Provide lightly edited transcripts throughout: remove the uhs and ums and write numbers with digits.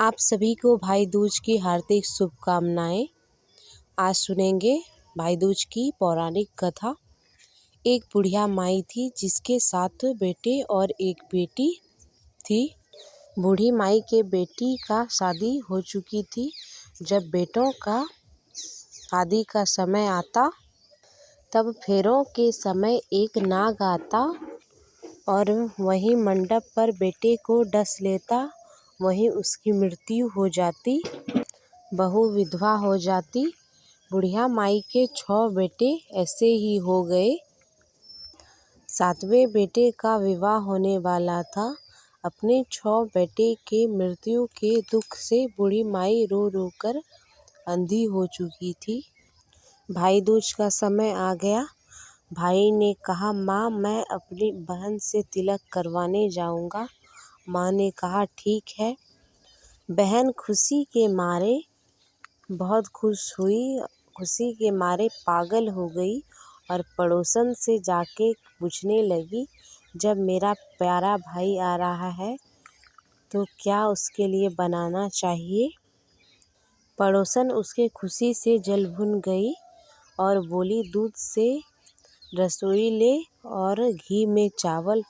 आप सभी को भाई दूज की हार्दिक शुभकामनाएं। आज सुनेंगे भाई दूज की पौराणिक कथा। एक बुढ़िया माई थी जिसके 7 बेटे और एक बेटी थी। बूढ़ी माई के बेटी का शादी हो चुकी थी। जब बेटों का शादी का समय आता तब फेरों के समय एक नाग आता और वहीं मंडप पर बेटे को डस लेता। वहीं उसकी मृत्यु हो जाती, बहू विधवा हो जाती। बुढ़िया माई के 6 बेटे ऐसे ही हो गए। 7वें बेटे का विवाह होने वाला था। अपने 6 बेटे के मृत्यु के दुख से बूढ़ी माई रो रो कर अंधी हो चुकी थी। भाई दूज का समय आ गया। भाई ने कहा, माँ मैं अपनी बहन से तिलक करवाने जाऊंगा। माँ ने कहा ठीक है। बहन खुशी के मारे बहुत खुश हुई, खुशी के मारे पागल हो गई और पड़ोसन से जाके पूछने लगी, जब मेरा प्यारा भाई आ रहा है तो क्या उसके लिए बनाना चाहिए। पड़ोसन उसके खुशी से जल भुन गई और बोली, दूध से रसोई ले और घी में चावल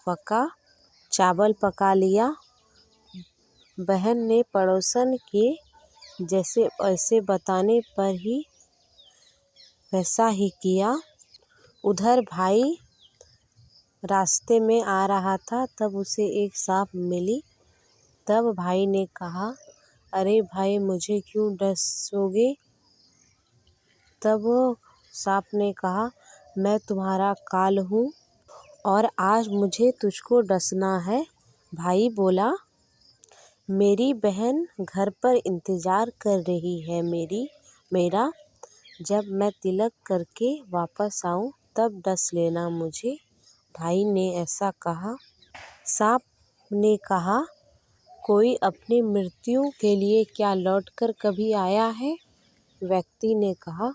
पका लिया। बहन ने पड़ोसन के जैसे ऐसे बताने पर ही वैसा ही किया। उधर भाई रास्ते में आ रहा था, तब उसे एक सांप मिली। तब भाई ने कहा, अरे भाई मुझे क्यों डसोगे। तब सांप ने कहा, मैं तुम्हारा काल हूँ और आज मुझे तुझको डसना है। भाई बोला, मेरी बहन घर पर इंतज़ार कर रही है मेरा। जब मैं तिलक करके वापस आऊँ तब डस लेना मुझे। भाई ने ऐसा कहा। सांप ने कहा, कोई अपनी मृत्यु के लिए क्या लौटकर कभी आया है। व्यक्ति ने कहा।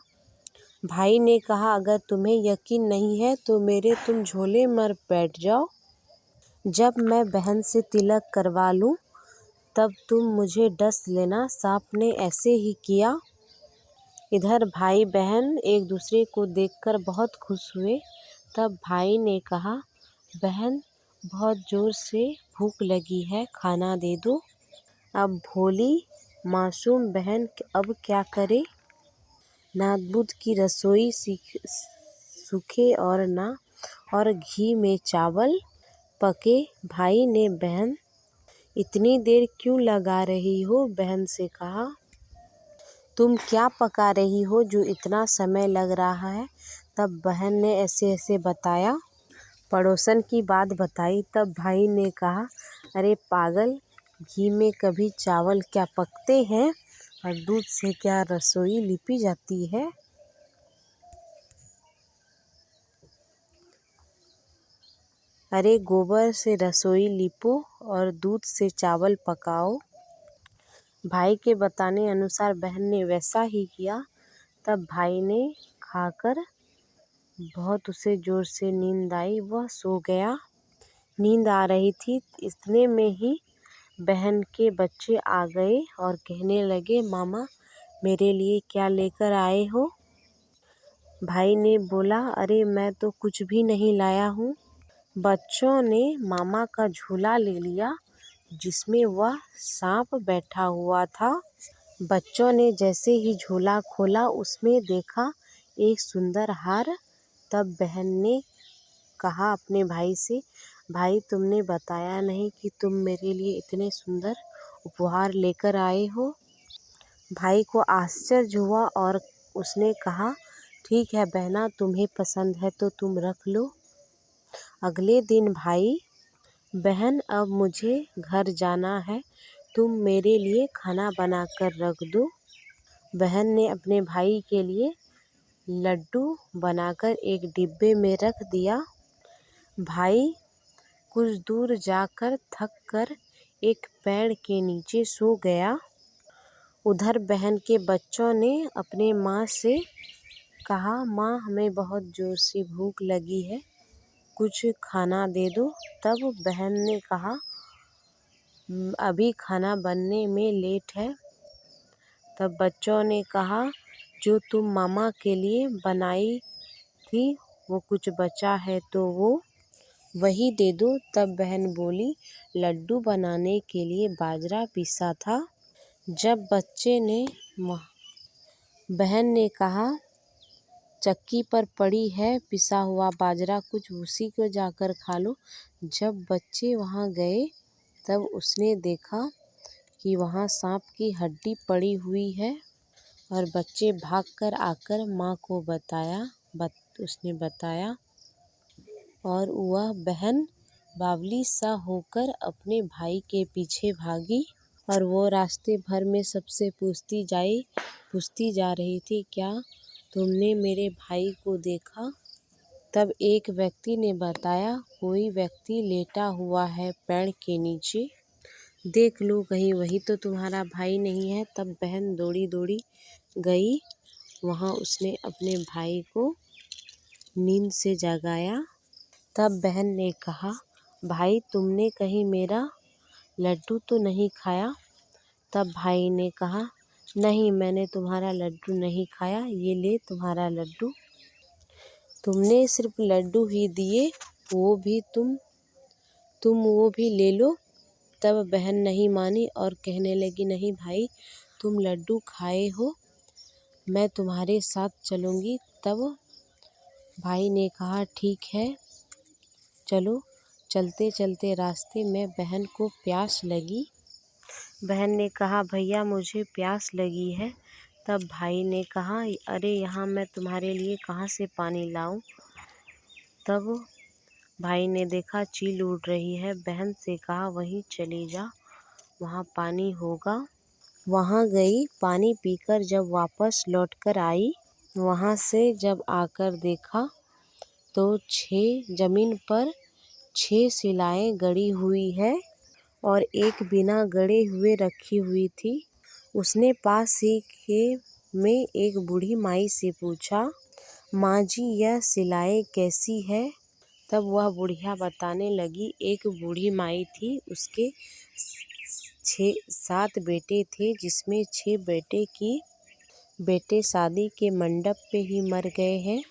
भाई ने कहा, अगर तुम्हें यकीन नहीं है तो मेरे तुम झोले में बैठ जाओ। जब मैं बहन से तिलक करवा लूँ तब तुम मुझे डस लेना। सांप ने ऐसे ही किया। इधर भाई बहन एक दूसरे को देखकर बहुत खुश हुए। तब भाई ने कहा, बहन बहुत ज़ोर से भूख लगी है, खाना दे दो। अब भोली मासूम बहन अब क्या करे। ना दूध की रसोई सूखे और घी में चावल पके। भाई ने, बहन इतनी देर क्यों लगा रही हो। बहन से कहा, तुम क्या पका रही हो जो इतना समय लग रहा है। तब बहन ने ऐसे ऐसे बताया, पड़ोसन की बात बताई। तब भाई ने कहा, अरे पागल, घी में कभी चावल क्या पकते हैं और दूध से क्या रसोई लिपी जाती है। अरे गोबर से रसोई लिपो और दूध से चावल पकाओ। भाई के बताने अनुसार बहन ने वैसा ही किया। तब भाई ने खाकर बहुत उसे ज़ोर से नींद आई, वह सो गया। नींद आ रही थी, इतने में ही बहन के बच्चे आ गए और कहने लगे, मामा मेरे लिए क्या लेकर आए हो। भाई ने बोला, अरे मैं तो कुछ भी नहीं लाया हूँ। बच्चों ने मामा का झूला ले लिया जिसमें वह सांप बैठा हुआ था। बच्चों ने जैसे ही झूला खोला उसमें देखा एक सुंदर हार। तब बहन ने कहा अपने भाई से, भाई तुमने बताया नहीं कि तुम मेरे लिए इतने सुंदर उपहार लेकर आए हो। भाई को आश्चर्य हुआ और उसने कहा, ठीक है बहना, तुम्हें पसंद है तो तुम रख लो। अगले दिन भाई, बहन अब मुझे घर जाना है, तुम मेरे लिए खाना बनाकर रख दो। बहन ने अपने भाई के लिए लड्डू बनाकर एक डिब्बे में रख दिया। भाई कुछ दूर जाकर थक कर एक पेड़ के नीचे सो गया। उधर बहन के बच्चों ने अपने माँ से कहा, माँ हमें बहुत ज़ोर से भूख लगी है, कुछ खाना दे दो। तब बहन ने कहा, अभी खाना बनने में लेट है। तब बच्चों ने कहा, जो तुम मामा के लिए बनाई थी वो कुछ बचा है तो वो वही दे दो। तब बहन बोली, लड्डू बनाने के लिए बाजरा पीसा था। जब बच्चे ने बहन ने कहा, चक्की पर पड़ी है पिसा हुआ बाजरा, कुछ उसी को जाकर खा लो। जब बच्चे वहाँ गए तब उसने देखा कि वहाँ सांप की हड्डी पड़ी हुई है और बच्चे भागकर आकर माँ को उसने बताया और वह बहन बावली सा होकर अपने भाई के पीछे भागी और वो रास्ते भर में सबसे पूछती जा रही थी, क्या तुमने मेरे भाई को देखा? तब एक व्यक्ति ने बताया, कोई व्यक्ति लेटा हुआ है पेड़ के नीचे, देख लो कहीं वही तो तुम्हारा भाई नहीं है। तब बहन दौड़ी दौड़ी गई, वहाँ उसने अपने भाई को नींद से जगाया। तब बहन ने कहा, भाई तुमने कहीं मेरा लड्डू तो नहीं खाया? तब भाई ने कहा, नहीं मैंने तुम्हारा लड्डू नहीं खाया, ये ले तुम्हारा लड्डू। तुमने सिर्फ लड्डू ही दिए, वो भी तुम वो भी ले लो। तब बहन नहीं मानी और कहने लगी, नहीं भाई तुम लड्डू खाए हो, मैं तुम्हारे साथ चलूँगी। तब भाई ने कहा, ठीक है चलो। चलते चलते रास्ते में बहन को प्यास लगी। बहन ने कहा, भैया मुझे प्यास लगी है। तब भाई ने कहा, अरे यहाँ मैं तुम्हारे लिए कहाँ से पानी लाऊं? तब भाई ने देखा चील उड़ रही है, बहन से कहा, वहीं चली जा, वहाँ पानी होगा। वहाँ गई, पानी पीकर जब वापस लौटकर आई, वहाँ से जब आकर देखा तो जमीन पर 6 शिलाएं गड़ी हुई है और एक बिना गड़े हुए रखी हुई थी। उसने पास ही के में एक बूढ़ी माई से पूछा, माँ जी यह शिलाएं कैसी है? तब वह बुढ़िया बताने लगी, एक बूढ़ी माई थी, उसके 7 बेटे थे, जिसमें 6 बेटे शादी के मंडप पे ही मर गए हैं।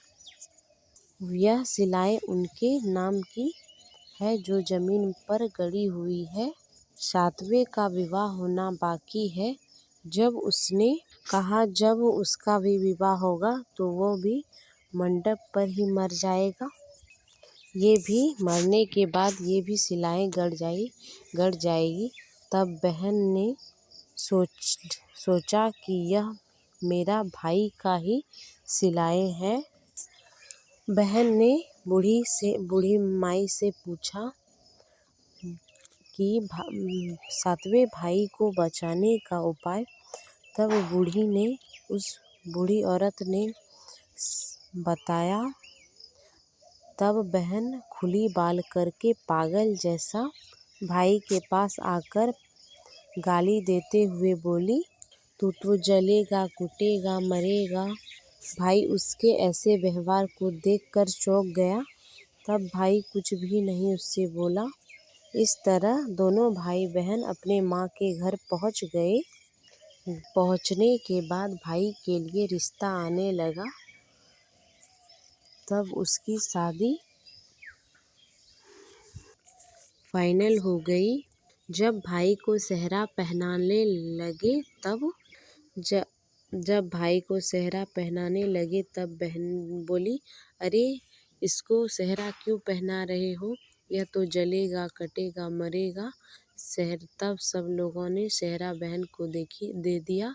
यह शिलाएं उनके नाम की है जो जमीन पर गड़ी हुई है। 7वें का विवाह होना बाकी है। जब उसने कहा, जब उसका भी विवाह होगा तो वो भी मंडप पर ही मर जाएगा, ये भी मरने के बाद ये भी शिलाएं गड़ जाएगी। तब बहन ने सोचा कि यह मेरा भाई का ही शिलाएं हैं। बहन ने बूढ़ी माई से पूछा कि 7वें भाई को बचाने का उपाय। तब उस बूढ़ी औरत ने बताया। तब बहन खुली बाल करके पागल जैसा भाई के पास आकर गाली देते हुए बोली, तू तो जलेगा, कुटेगा, मरेगा। भाई उसके ऐसे व्यवहार को देखकर चौंक गया। तब भाई कुछ भी नहीं उससे बोला। इस तरह दोनों भाई बहन अपने माँ के घर पहुँच गए। पहुँचने के बाद भाई के लिए रिश्ता आने लगा। तब उसकी शादी फाइनल हो गई। जब भाई को सेहरा पहनाने लगे तब बहन बोली, अरे इसको सेहरा क्यों पहना रहे हो? यह तो जलेगा, कटेगा, मरेगा। तब सब लोगों ने सेहरा बहन को दे दिया।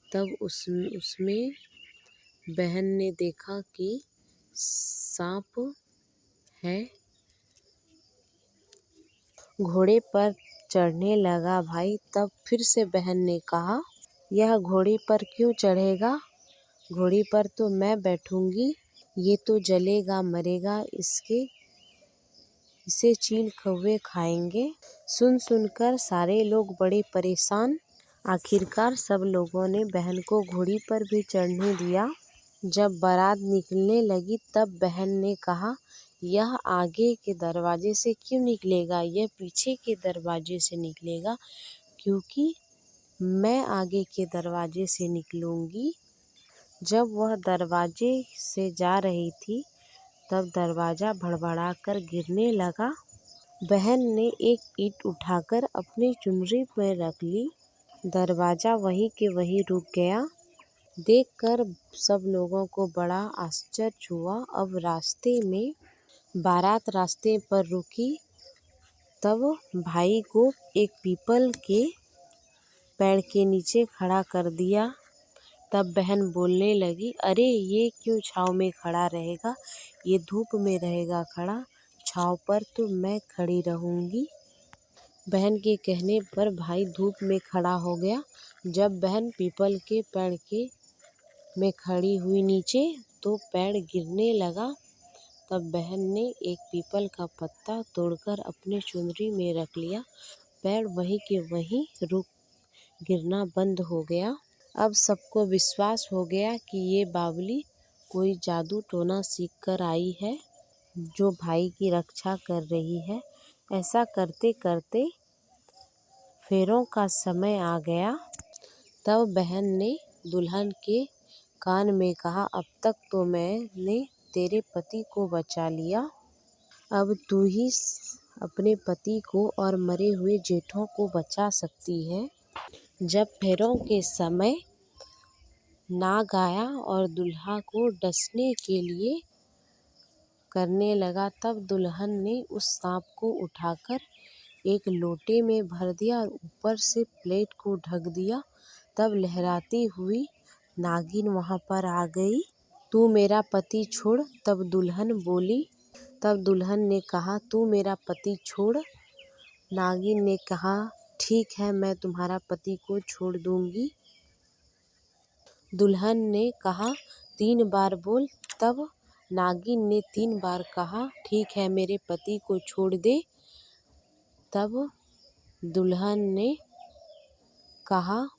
तब उसमें बहन ने देखा कि सांप है। घोड़े पर चढ़ने लगा भाई। तब फिर से बहन ने कहा, यह घोड़े पर क्यों चढ़ेगा? घोड़ी पर तो मैं बैठूंगी, ये तो जलेगा, मरेगा, इसे चील कौवे खाएंगे। सुनकर सारे लोग बड़े परेशान। आखिरकार सब लोगों ने बहन को घोड़ी पर भी चढ़ने दिया। जब बारात निकलने लगी तब बहन ने कहा, यह आगे के दरवाजे से क्यों निकलेगा, यह पीछे के दरवाजे से निकलेगा, क्योंकि मैं आगे के दरवाजे से निकलूँगी। जब वह दरवाजे से जा रही थी तब दरवाज़ा भड़बड़ाकर गिरने लगा। बहन ने एक ईंट उठाकर अपनी चुनरी में रख ली। दरवाज़ा वहीं के वहीं रुक गया। देखकर सब लोगों को बड़ा आश्चर्य हुआ। अब रास्ते में बारात रास्ते पर रुकी, तब भाई को एक पीपल के पेड़ के नीचे खड़ा कर दिया। तब बहन बोलने लगी, अरे ये क्यों छाँव में खड़ा रहेगा, ये धूप में रहेगा खड़ा, छाँव पर तो मैं खड़ी रहूँगी। बहन के कहने पर भाई धूप में खड़ा हो गया। जब बहन पीपल के पेड़ में खड़ी हुई नीचे तो पेड़ गिरने लगा। तब बहन ने एक पीपल का पत्ता तोड़कर अपने चुनरी में रख लिया। पेड़ वहीं के वहीं रुक गिरना बंद हो गया। अब सबको विश्वास हो गया कि ये बावली कोई जादू टोना सीख कर आई है, जो भाई की रक्षा कर रही है। ऐसा करते करते फेरों का समय आ गया। तब बहन ने दुल्हन के कान में कहा, अब तक तो मैंने तेरे पति को बचा लिया, अब तू ही अपने पति को और मरे हुए जेठों को बचा सकती है। जब फेरों के समय नाग आया और दुल्हा को डसने के लिए करने लगा, तब दुल्हन ने उस सांप को उठाकर एक लोटे में भर दिया और ऊपर से प्लेट को ढक दिया। तब लहराती हुई नागिन वहाँ पर आ गई। तू मेरा पति छोड़। तब दुल्हन बोली। तब दुल्हन ने कहा, तू मेरा पति छोड़। नागिन ने कहा, ठीक है, मैं तुम्हारा पति को छोड़ दूंगी। दुल्हन ने कहा, 3 बार बोल। तब नागिन ने 3 बार कहा, ठीक है, मेरे पति को छोड़ दे। तब दुल्हन ने कहा,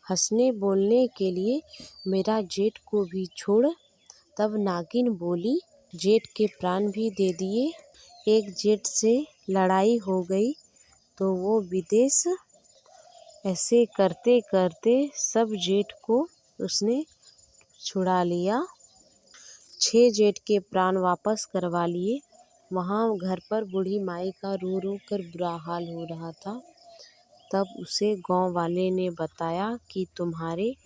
हंसने बोलने के लिए, मेरा जेठ को भी छोड़। तब नागिन बोली, जेठ के प्राण भी दे दिए। एक जेठ से लड़ाई हो गई तो वो विदेश। ऐसे करते करते सब जेठ को उसने छुड़ा लिया। 6 जेठ के प्राण वापस करवा लिए। वहाँ घर पर बूढ़ी माई का रो रो कर बुरा हाल हो रहा था। तब उसे गांव वाले ने बताया कि तुम्हारे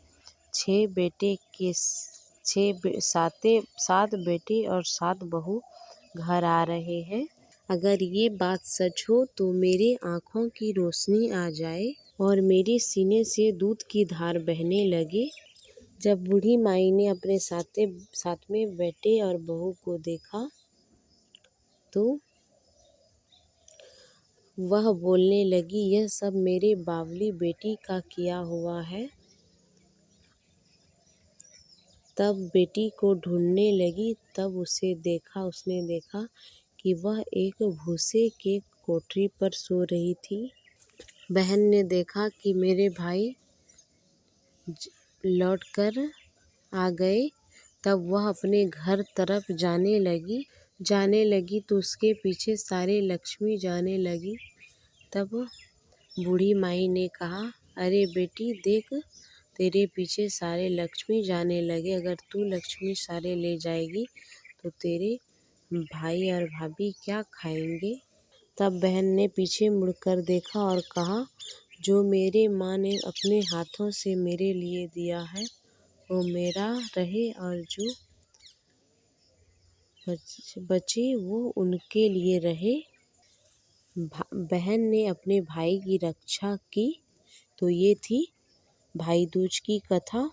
6 बेटे के 7 बेटे और 7 बहू घर आ रहे हैं। अगर ये बात सच हो तो मेरे आँखों की रोशनी आ जाए और मेरे सीने से दूध की धार बहने लगे। जब बूढ़ी माई ने अपने 7वें बेटे और बहू को देखा तो वह बोलने लगी, यह सब मेरे बावली बेटी का किया हुआ है। तब बेटी को ढूंढने लगी। तब उसने देखा कि वह एक भूसे के कोठरी पर सो रही थी। बहन ने देखा कि मेरे भाई लौटकर आ गए। तब वह अपने घर तरफ जाने लगी तो उसके पीछे सारे लक्ष्मी जाने लगी। तब बूढ़ी माई ने कहा, अरे बेटी देख, तेरे पीछे सारे लक्ष्मी जाने लगे। अगर तू लक्ष्मी सारे ले जाएगी तो तेरे भाई और भाभी क्या खाएंगे। तब बहन ने पीछे मुड़कर देखा और कहा, जो मेरे माँ ने अपने हाथों से मेरे लिए दिया है वो मेरा रहे और जो बचे वो उनके लिए रहे। बहन ने अपने भाई की रक्षा की। तो ये थी भाई दूज की कथा।